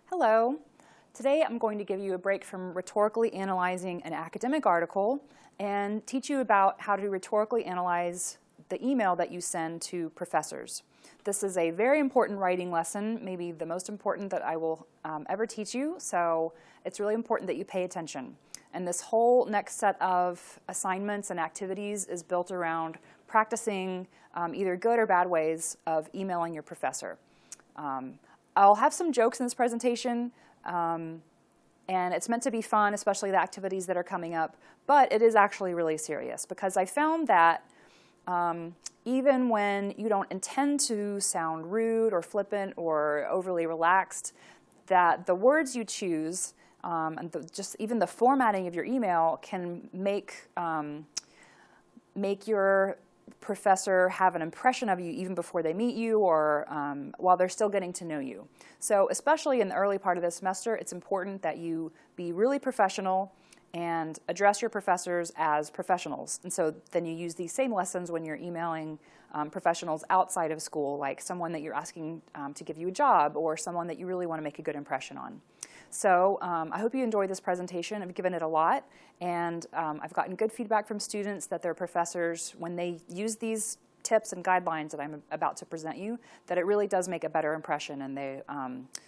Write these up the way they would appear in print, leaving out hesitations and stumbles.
Hello. Today I'm going to give you a break from rhetorically analyzing an academic article and teach you about how to rhetorically analyze the email that you send to professors. This is a very important writing lesson, maybe the most important that I will ever teach you, so it's really important that you pay attention. And this whole next set of assignments and activities is built around practicing either good or bad ways of emailing your professor. I'll have some jokes in this presentation, and it's meant to be fun, especially the activities that are coming up, but it is actually really serious because I found that even when you don't intend to sound rude or flippant or overly relaxed, that the words you choose and just even the formatting of your email can make your professor have an impression of you even before they meet you or while they're still getting to know you. So especially in the early part of the semester, it's important that you be really professional and address your professors as professionals. And so then you use these same lessons when you're emailing professionals outside of school, like someone that you're asking to give you a job or someone that you really want to make a good impression on. So I hope you enjoyed this presentation. I've given it a lot, and I've gotten good feedback from students that their professors, when they use these tips and guidelines that I'm about to present you, that it really does make a better impression, and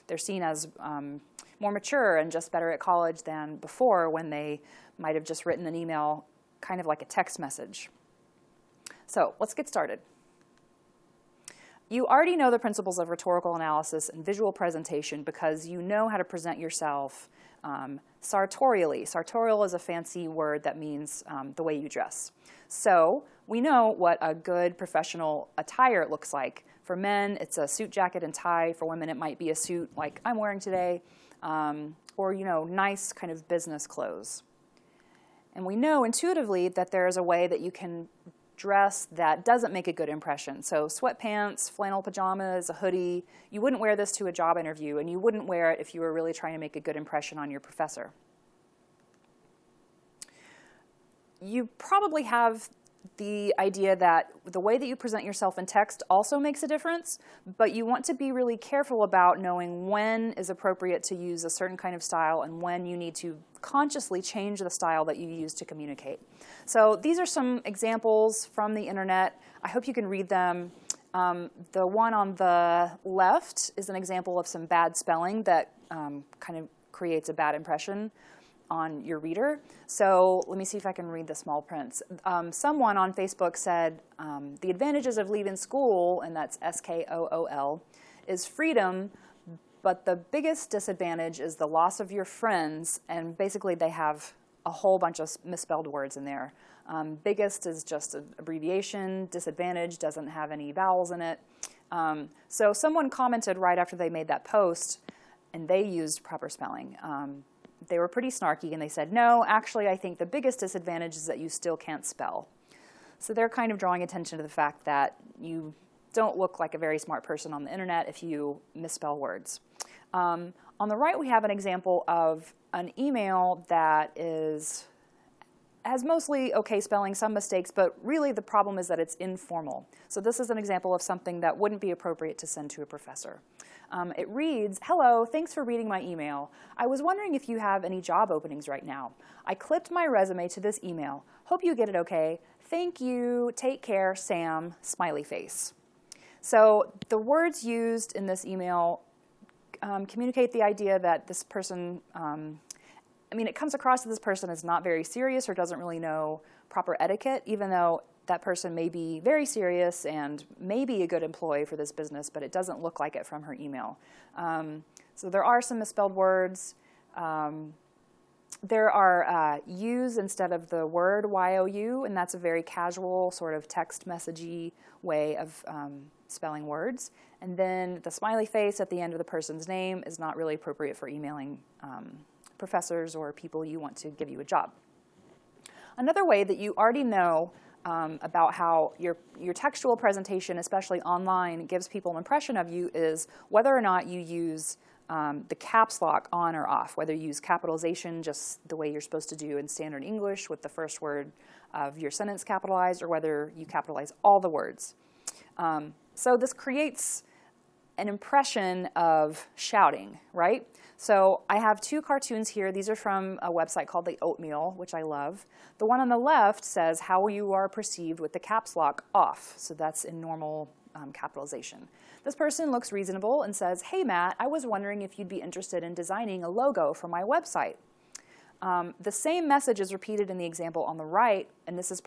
they're seen as more mature and just better at college than before when they might have just written an email kind of like a text message. So let's get started. You already know the principles of rhetorical analysis and visual presentation because you know how to present yourself sartorially. Sartorial is a fancy word that means the way you dress. So we know what a good professional attire looks like. For men, it's a suit, jacket, and tie. For women, it might be a suit like I'm wearing today, or nice kind of business clothes. And we know intuitively that there is a way that you can dress that doesn't make a good impression. So sweatpants, flannel pajamas, a hoodie, you wouldn't wear this to a job interview, and you wouldn't wear it if you were really trying to make a good impression on your professor. You probably have the idea that the way that you present yourself in text also makes a difference, but you want to be really careful about knowing when is appropriate to use a certain kind of style and when you need to consciously change the style that you use to communicate. So these are some examples from the internet. I hope you can read them. The one on the left is an example of some bad spelling that kind of creates a bad impression on your reader. So let me see if I can read the small prints. Someone on Facebook said, the advantages of leaving school, and that's SKOOL, is freedom, but the biggest disadvantage is the loss of your friends, and basically they have a whole bunch of misspelled words in there. Biggest is just an abbreviation, disadvantage doesn't have any vowels in it. So someone commented right after they made that post, and they used proper spelling. They were pretty snarky, and they said, no, actually, I think the biggest disadvantage is that you still can't spell. So they're kind of drawing attention to the fact that you don't look like a very smart person on the internet if you misspell words. On the right, we have an example of an email that has mostly okay spelling, some mistakes, but really the problem is that it's informal. So this is an example of something that wouldn't be appropriate to send to a professor. It reads, hello, thanks for reading my email. I was wondering if you have any job openings right now. I clipped my resume to this email. Hope you get it okay. Thank you. Take care, Sam, smiley face. So the words used in this email communicate the idea that this person, it comes across that this person is not very serious or doesn't really know proper etiquette, even though that person may be very serious and may be a good employee for this business, but it doesn't look like it from her email. So there are some misspelled words. There are U's instead of the word YOU, and that's a very casual sort of text messagey way of spelling words. And then the smiley face at the end of the person's name is not really appropriate for emailing professors or people you want to give you a job. Another way that you already know about how your textual presentation, especially online, gives people an impression of you is whether or not you use the caps lock on or off, whether you use capitalization just the way you're supposed to do in standard English with the first word of your sentence capitalized, or whether you capitalize all the words. So this creates an impression of shouting, right? So I have two cartoons here. These are from a website called The Oatmeal, which I love. The one on the left says how you are perceived with the caps lock off. So that's in normal capitalization. This person looks reasonable and says, "Hey Matt, I was wondering if you'd be interested in designing a logo for my website." The same message is repeated in the example on the right, and this is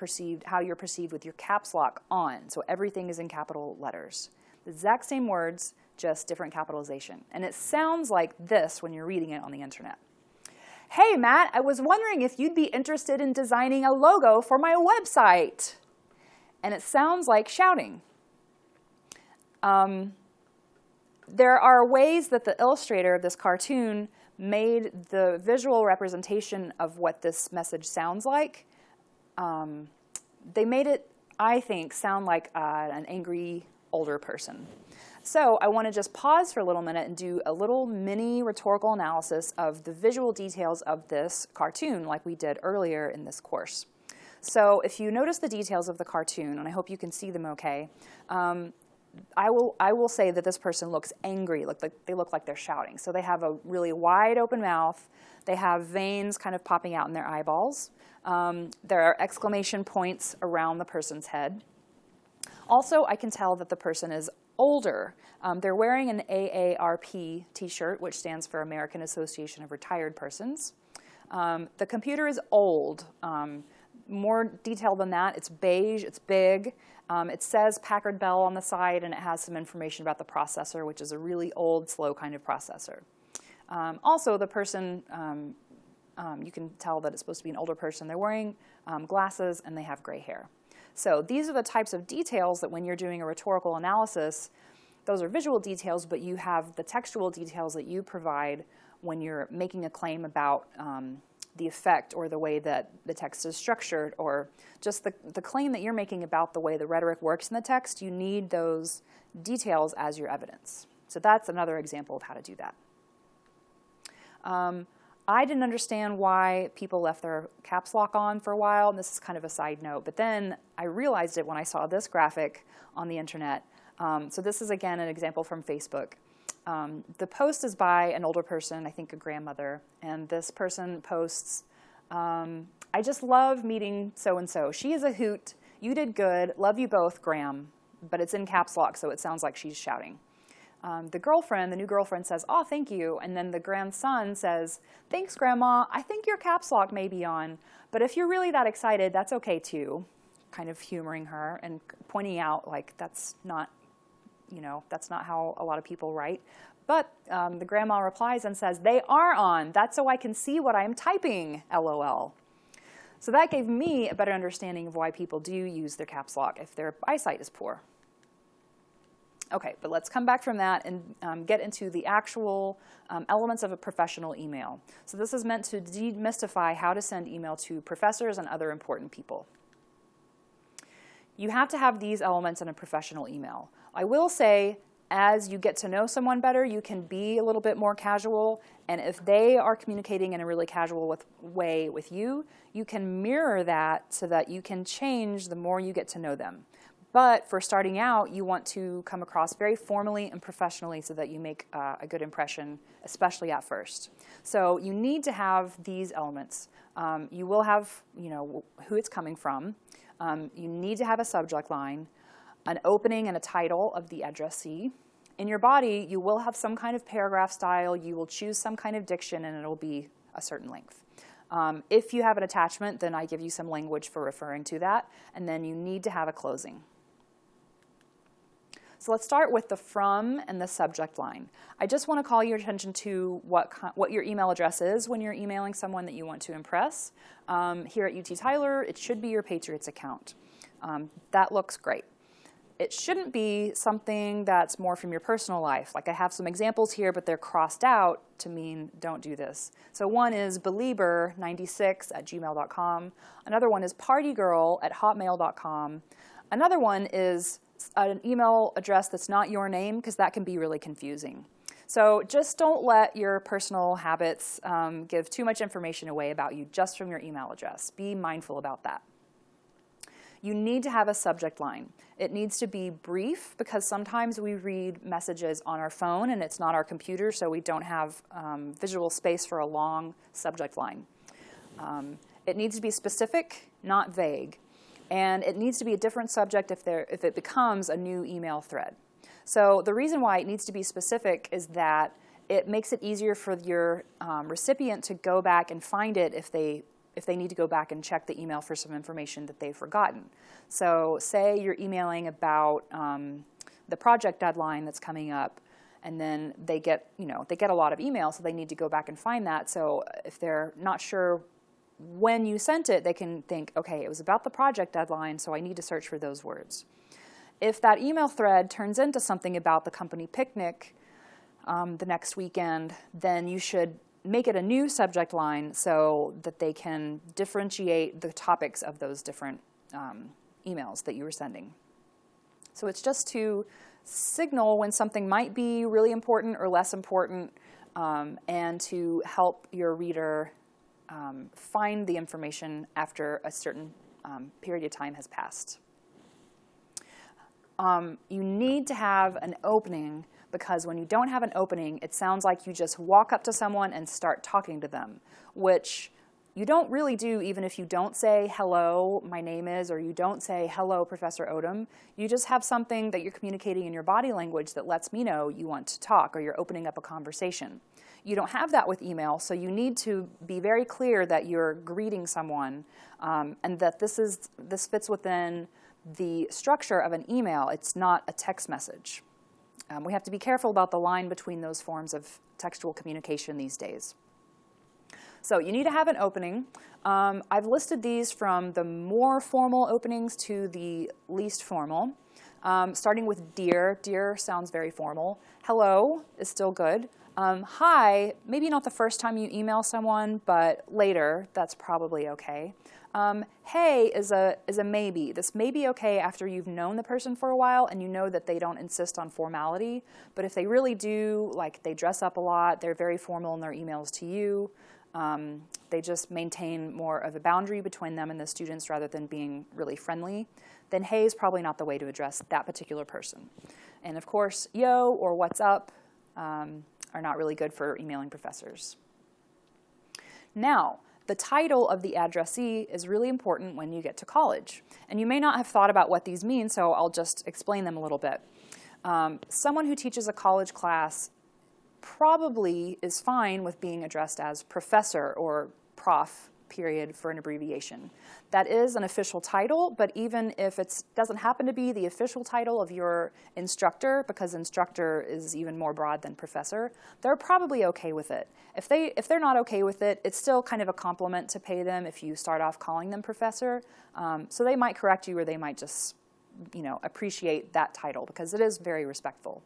how you're perceived with your caps lock on. So everything is in capital letters. The exact same words, just different capitalization. And it sounds like this when you're reading it on the internet. "Hey Matt, I was wondering if you'd be interested in designing a logo for my website." And it sounds like shouting. There are ways that the illustrator of this cartoon made the visual representation of what this message sounds like. They made it, I think, sound like an angry older person. So I want to just pause for a little minute and do a little mini rhetorical analysis of the visual details of this cartoon like we did earlier in this course. So if you notice the details of the cartoon, and I hope you can see them okay, I will say that this person looks angry. They look like they're shouting. So they have a really wide open mouth. They have veins kind of popping out in their eyeballs. There are exclamation points around the person's head. Also, I can tell that the person is older. They're wearing an AARP t-shirt, which stands for American Association of Retired Persons. The computer is old. More detail than that, it's beige, it's big. It says Packard Bell on the side, and it has some information about the processor, which is a really old, slow kind of processor. Also, the person, you can tell that it's supposed to be an older person. They're wearing glasses, and they have gray hair. So these are the types of details that when you're doing a rhetorical analysis, those are visual details, but you have the textual details that you provide when you're making a claim about the effect or the way that the text is structured, or just the claim that you're making about the way the rhetoric works in the text. You need those details as your evidence. So that's another example of how to do that. I didn't understand why people left their caps lock on for a while, and this is kind of a side note, but then I realized it when I saw this graphic on the internet. So this is, again, an example from Facebook. The post is by an older person, I think a grandmother, and this person posts, "I just love meeting so-and-so. She is a hoot. You did good. Love you both, Gram." But it's in caps lock, so it sounds like she's shouting. The new girlfriend says, "Oh, thank you." And then the grandson says, "Thanks, Grandma. I think your caps lock may be on, but if you're really that excited, that's okay too." Kind of humoring her and pointing out, like, that's not how a lot of people write. But the grandma replies and says, "They are on. That's so I can see what I am typing, LOL." So that gave me a better understanding of why people do use their caps lock if their eyesight is poor. Okay, but let's come back from that and get into the actual elements of a professional email. So this is meant to demystify how to send email to professors and other important people. You have to have these elements in a professional email. I will say, as you get to know someone better, you can be a little bit more casual, and if they are communicating in a really casual way with you, you can mirror that so that you can change the more you get to know them. But for starting out, you want to come across very formally and professionally so that you make a good impression, especially at first. So you need to have these elements. You will have, who it's coming from. You need to have a subject line, an opening and a title of the addressee. In your body, you will have some kind of paragraph style. You will choose some kind of diction, and it'll be a certain length. If you have an attachment, then I give you some language for referring to that, and then you need to have a closing. So let's start with the from and the subject line. I just want to call your attention to what your email address is when you're emailing someone that you want to impress. Here at UT Tyler, it should be your Patriots account. That looks great. It shouldn't be something that's more from your personal life. Like I have some examples here, but they're crossed out to mean don't do this. So one is belieber96@gmail.com. Another one is partygirl@hotmail.com. Another one is an email address that's not your name, because that can be really confusing. So just don't let your personal habits give too much information away about you just from your email address. Be mindful about that. You need to have a subject line. It needs to be brief because sometimes we read messages on our phone and it's not our computer, so we don't have visual space for a long subject line. It needs to be specific, not vague. And it needs to be a different subject if it becomes a new email thread. So the reason why it needs to be specific is that it makes it easier for your recipient to go back and find it if they need to go back and check the email for some information that they've forgotten. So say you're emailing about the project deadline that's coming up, and then they get a lot of emails, so they need to go back and find that. So if they're not sure when you sent it, they can think, okay, it was about the project deadline, so I need to search for those words. If that email thread turns into something about the company picnic the next weekend, then you should make it a new subject line so that they can differentiate the topics of those different emails that you were sending. So it's just to signal when something might be really important or less important, and to help your reader find the information after a certain period of time has passed. You need to have an opening, because when you don't have an opening, it sounds like you just walk up to someone and start talking to them, which you don't really do even if you don't say, hello, my name is, or you don't say, hello, Professor Odom. You just have something that you're communicating in your body language that lets me know you want to talk or you're opening up a conversation. You don't have that with email, so you need to be very clear that you're greeting someone and that this fits within the structure of an email. It's not a text message. We have to be careful about the line between those forms of textual communication these days. So you need to have an opening. I've listed these from the more formal openings to the least formal, starting with dear. Dear sounds very formal. Hello is still good. Hi, maybe not the first time you email someone, but later, that's probably okay. Hey is a maybe. This may be okay after you've known the person for a while and you know that they don't insist on formality. But if they really do, like they dress up a lot, they're very formal in their emails to you, they just maintain more of a boundary between them and the students rather than being really friendly, then hey is probably not the way to address that particular person. And of course, yo or what's up are not really good for emailing professors. Now, the title of the addressee is really important when you get to college. And you may not have thought about what these mean, so I'll just explain them a little bit. Someone who teaches a college class probably is fine with being addressed as professor or prof, period, for an abbreviation. That is an official title, but even if it doesn't happen to be the official title of your instructor, because instructor is even more broad than professor, they're probably okay with it. If they're not okay with it, it's still kind of a compliment to pay them if you start off calling them professor. So they might correct you, or they might just, appreciate that title because it is very respectful.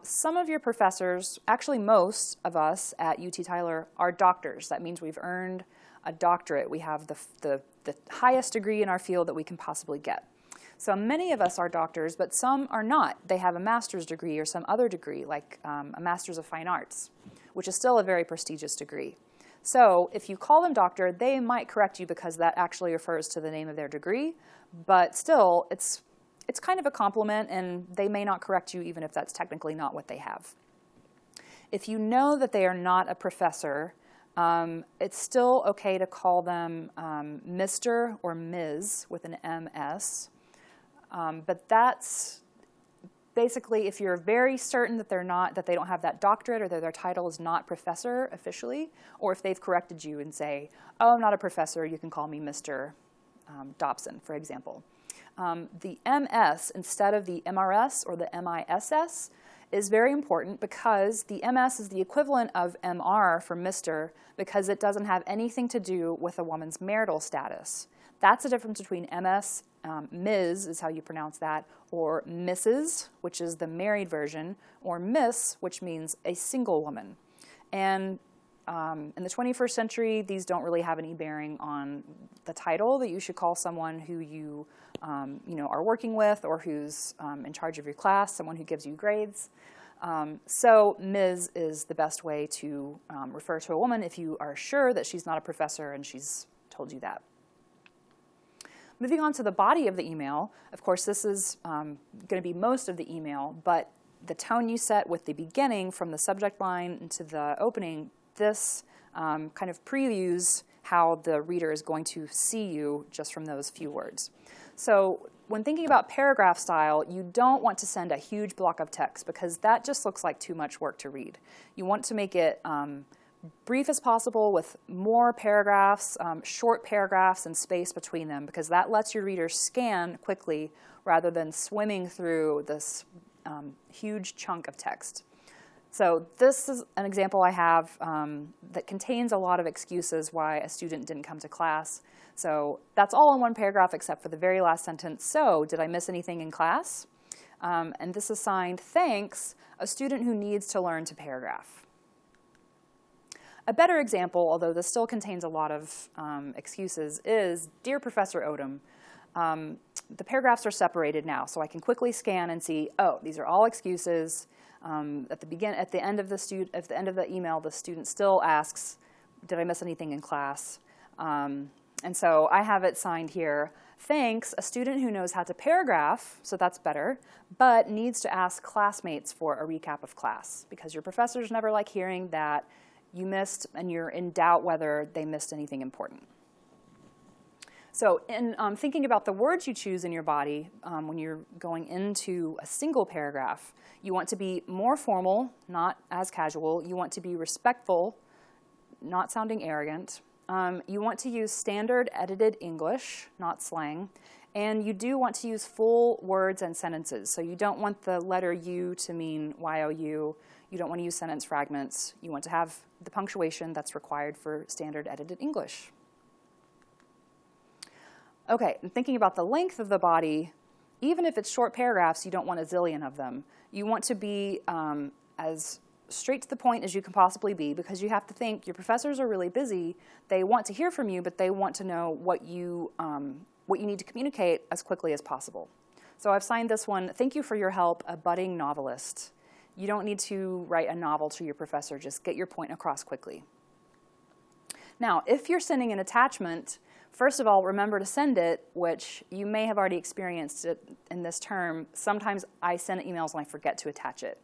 Some of your professors, actually most of us at UT Tyler, are doctors. That means we've earned a doctorate. We have the highest degree in our field that we can possibly get. So many of us are doctors, but some are not. They have a master's degree or some other degree, like a Master's of Fine Arts, which is still a very prestigious degree. So if you call them doctor, they might correct you because that actually refers to the name of their degree, but still, it's kind of a compliment, and they may not correct you even if that's technically not what they have. If you know that they are not a professor, it's still okay to call them Mr. or Ms. with an MS. But that's basically if you're very certain that they don't have that doctorate or that their title is not professor officially, or if they've corrected you and say, oh, I'm not a professor, you can call me Mr. Dobson, for example. The MS instead of the MRS or the MISS is very important because the MS is the equivalent of MR for Mr. because it doesn't have anything to do with a woman's marital status. That's the difference between MS, Ms. is how you pronounce that, or Mrs., which is the married version, or Miss, which means a single woman. And in the 21st century, these don't really have any bearing on the title that you should call someone who you are working with or who's in charge of your class, someone who gives you grades. So Ms. is the best way to refer to a woman if you are sure that she's not a professor and she's told you that. Moving on to the body of the email, of course, this is going to be most of the email, but the tone you set with the beginning from the subject line into the opening, this kind of previews how the reader is going to see you just from those few words. So when thinking about paragraph style, you don't want to send a huge block of text because that just looks like too much work to read. You want to make it brief as possible with more paragraphs, short paragraphs and space between them, because that lets your reader scan quickly rather than swimming through this huge chunk of text. So this is an example I have that contains a lot of excuses why a student didn't come to class. So that's all in one paragraph except for the very last sentence. So did I miss anything in class? And this is signed, thanks, a student who needs to learn to paragraph. A better example, although this still contains a lot of excuses, is, Dear Professor Odom, the paragraphs are separated now, so I can quickly scan and see, oh, these are all excuses. At the end of the email, the student still asks, did I miss anything in class? And so I have it signed here, thanks, a student who knows how to paragraph, so that's better, but needs to ask classmates for a recap of class, because your professors never like hearing that you missed and you're in doubt whether they missed anything important. So in thinking about the words you choose in your body when you're going into a single paragraph, you want to be more formal, not as casual. You want to be respectful, not sounding arrogant. You want to use standard edited English, not slang. And you do want to use full words and sentences. So you don't want the letter U to mean Y-O-U. You don't want to use sentence fragments. You want to have the punctuation that's required for standard edited English. Okay, and thinking about the length of the body, even if it's short paragraphs, you don't want a zillion of them. You want to be as straight to the point as you can possibly be, because you have to think your professors are really busy. They want to hear from you, but they want to know what you need to communicate as quickly as possible. So I've signed this one, thank you for your help, a budding novelist. You don't need to write a novel to your professor, just get your point across quickly. Now, if you're sending an attachment, first of all, remember to send it, which you may have already experienced it in this term. Sometimes I send emails and I forget to attach it.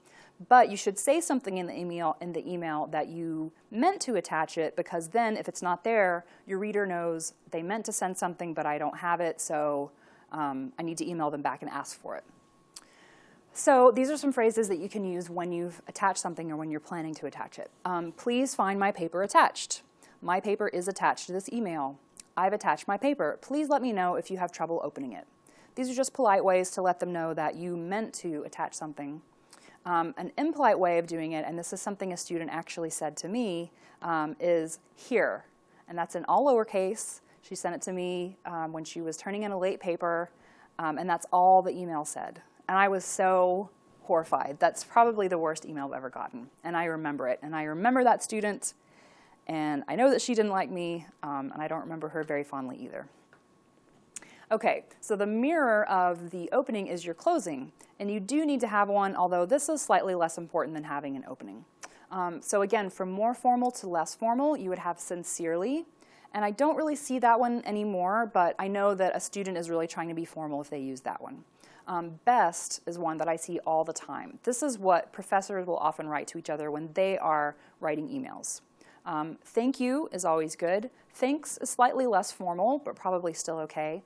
But you should say something in the email that you meant to attach it, because then if it's not there, your reader knows they meant to send something, but I don't have it, so I need to email them back and ask for it. So these are some phrases that you can use when you've attached something or when you're planning to attach it. Please find my paper attached. My paper is attached to this email. I've attached my paper. Please let me know if you have trouble opening it. These are just polite ways to let them know that you meant to attach something. An impolite way of doing it, and this is something a student actually said to me, is here. And that's in all lowercase. She sent it to me when she was turning in a late paper, and that's all the email said. And I was so horrified. That's probably the worst email I've ever gotten. And I remember it. And I remember that student. And I know that she didn't like me. And I don't remember her very fondly either. OK, so the mirror of the opening is your closing. And you do need to have one, although this is slightly less important than having an opening. So again, from more formal to less formal, you would have sincerely. And I don't really see that one anymore, but I know that a student is really trying to be formal if they use that one. Best is one that I see all the time. This is what professors will often write to each other when they are writing emails. Thank you is always good. Thanks is slightly less formal, but probably still okay.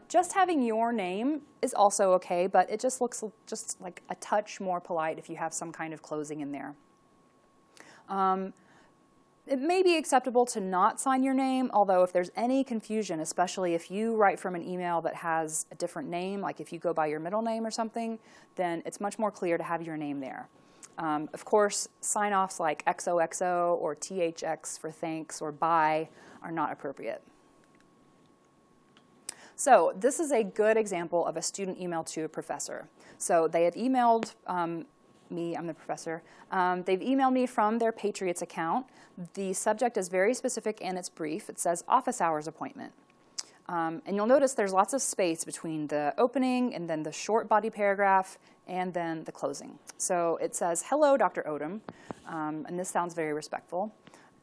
Just having your name is also okay, but it just looks just like a touch more polite if you have some kind of closing in there. It may be acceptable to not sign your name, although if there's any confusion, especially if you write from an email that has a different name, like if you go by your middle name or something, then it's much more clear to have your name there. Of course, sign-offs like XOXO or THX for thanks or bye are not appropriate. So this is a good example of a student email to a professor. So they have emailed me, I'm the professor. They've emailed me from their Patriots account. The subject is very specific and it's brief. It says office hours appointment. And you'll notice there's lots of space between the opening and then the short body paragraph and then the closing. So it says, hello, Dr. Odom. And this sounds very respectful.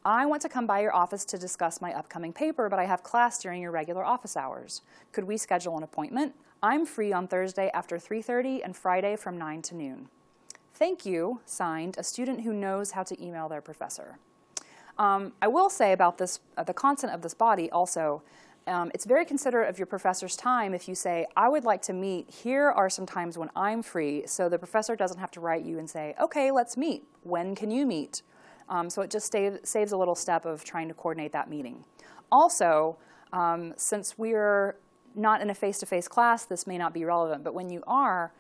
I want to come by your office to discuss my upcoming paper, but I have class during your regular office hours. Could we schedule an appointment? I'm free on Thursday after 3:30 and Friday from 9 to noon. Thank you, signed, a student who knows how to email their professor. I will say about this, the content of this body also, it's very considerate of your professor's time if you say, I would like to meet, here are some times when I'm free, so the professor doesn't have to write you and say, okay, let's meet. When can you meet? So it just saves a little step of trying to coordinate that meeting. Also, since we're not in a face-to-face class, this may not be relevant, but when you are,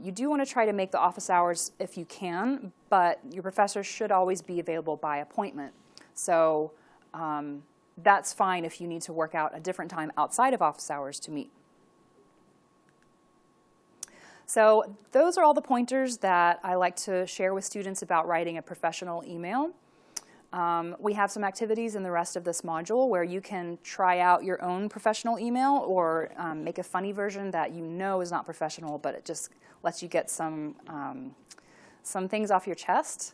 you do want to try to make the office hours if you can, but your professor should always be available by appointment. So that's fine if you need to work out a different time outside of office hours to meet. So those are all the pointers that I like to share with students about writing a professional email. We have some activities in the rest of this module where you can try out your own professional email or make a funny version that you know is not professional, but it just lets you get some things off your chest.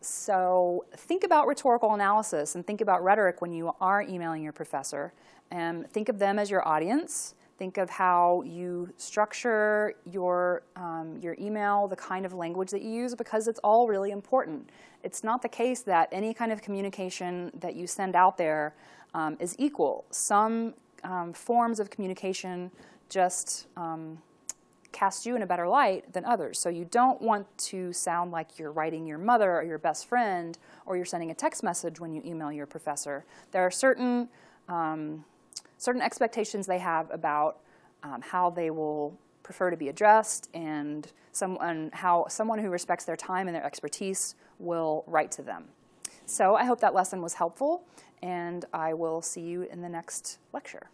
So think about rhetorical analysis and think about rhetoric when you are emailing your professor. And think of them as your audience. Think of how you structure your email, the kind of language that you use, because it's all really important. It's not the case that any kind of communication that you send out there is equal. Some forms of communication just cast you in a better light than others. So you don't want to sound like you're writing your mother or your best friend, or you're sending a text message when you email your professor. There are certain expectations they have about how they will prefer to be addressed, and how someone who respects their time and their expertise will write to them. So I hope that lesson was helpful, and I will see you in the next lecture.